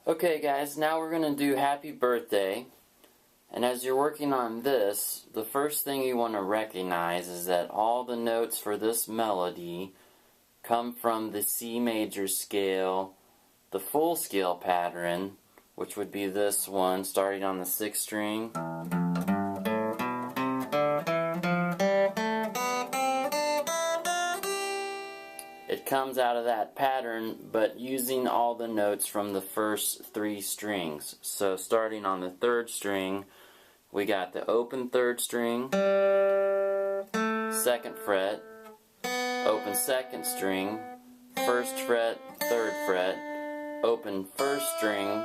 Okay guys, now we're going to do Happy Birthday. And as you're working on this, the first thing you want to recognize is that all the notes for this melody come from the C major scale, the full scale pattern, which would be this one, starting on the 6th string. It comes out of that pattern, but using all the notes from the first 3 strings. So starting on the 3rd string, we got the open 3rd string, 2nd fret, open 2nd string, 1st fret, 3rd fret, open 1st string,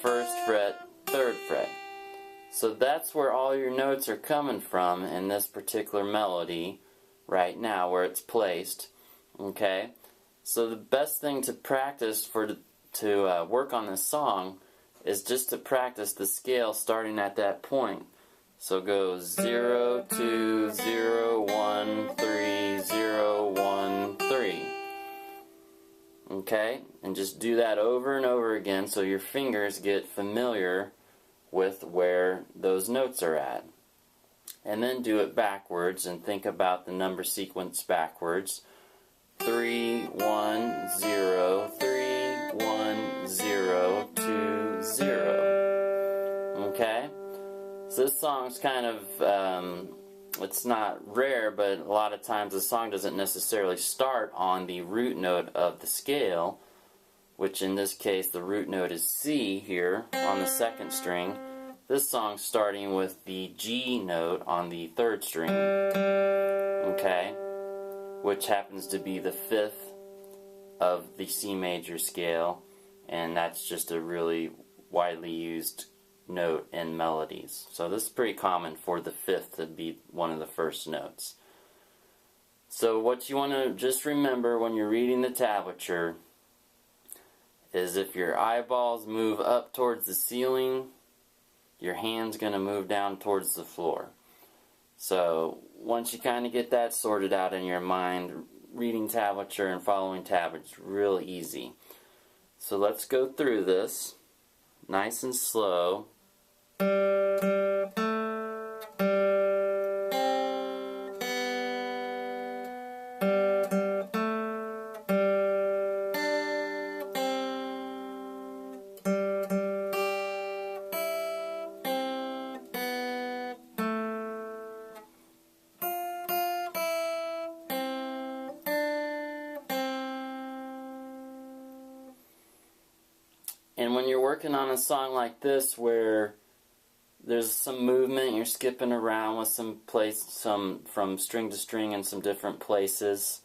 1st fret, 3rd fret. So that's where all your notes are coming from in this particular melody right now, where it's placed. Okay, so the best thing to practice to work on this song is just to practice the scale starting at that point. So go 0, 2, 0, 1, 3, 0, 1, 3. Okay, and just do that over and over again so your fingers get familiar with where those notes are at. And then do it backwards and think about the number sequence backwards. 3, 1, 0, 3, 1, 0, 2, 0. Okay? So this song's kind of, it's not rare, but a lot of times the song doesn't necessarily start on the root note of the scale, which in this case the root note is C here on the 2nd string. This song's starting with the G note on the 3rd string. Okay? Which happens to be the 5th of the C major scale, and that's just a really widely used note in melodies. So this is pretty common for the 5th to be one of the first notes. So what you want to just remember when you're reading the tablature is if your eyeballs move up towards the ceiling, your hand's going to move down towards the floor. So once you kind of get that sorted out in your mind, reading tablature and following tablature is real easy. So let's go through this nice and slow. And when you're working on a song like this where there's some movement, you're skipping around with some from string to string in some different places.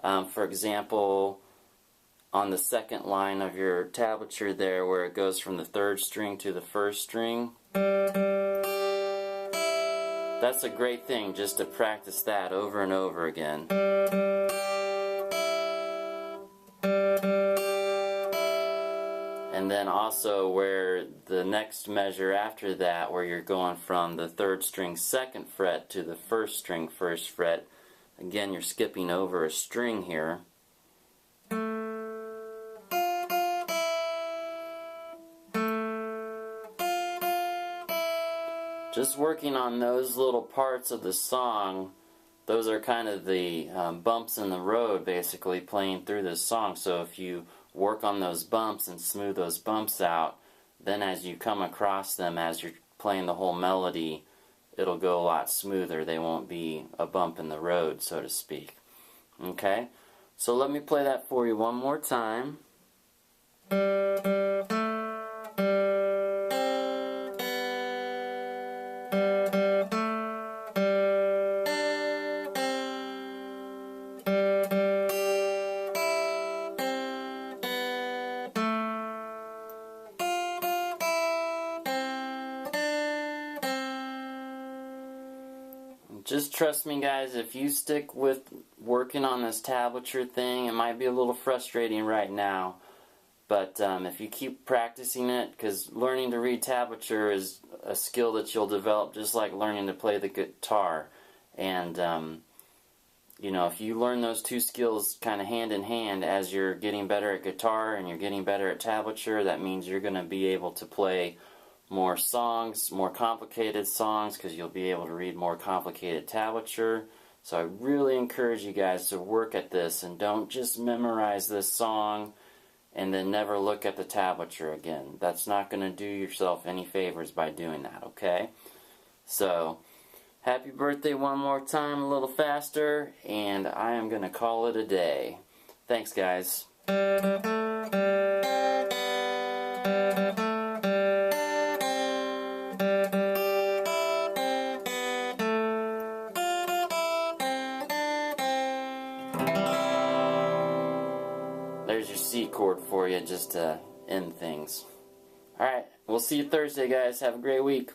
For example, on the 2nd line of your tablature there where it goes from the 3rd string to the 1st string. That's a great thing just to practice that over and over again. And then also where the next measure after that, where you're going from the 3rd string 2nd fret to the 1st string 1st fret, again you're skipping over a string here. Just working on those little parts of the song, those are kind of the bumps in the road basically playing through this song. So if you work on those bumps and smooth those bumps out, then as you come across them as you're playing the whole melody, it'll go a lot smoother. They won't be a bump in the road, so to speak. Okay? So let me play that for you one more time. Just trust me guys, if you stick with working on this tablature thing, it might be a little frustrating right now, but if you keep practicing it, because learning to read tablature is a skill that you'll develop just like learning to play the guitar, and you know, if you learn those two skills kind of hand in hand as you're getting better at guitar and you're getting better at tablature, that means you're going to be able to play more songs, more complicated songs, because you'll be able to read more complicated tablature. So I really encourage you guys to work at this and don't just memorize this song and then never look at the tablature again. That's not going to do yourself any favors by doing that, okay? So, happy birthday one more time, a little faster, and I am going to call it a day. Thanks, guys. There's your C chord for you just to end things. Alright, we'll see you Thursday, guys. Have a great week.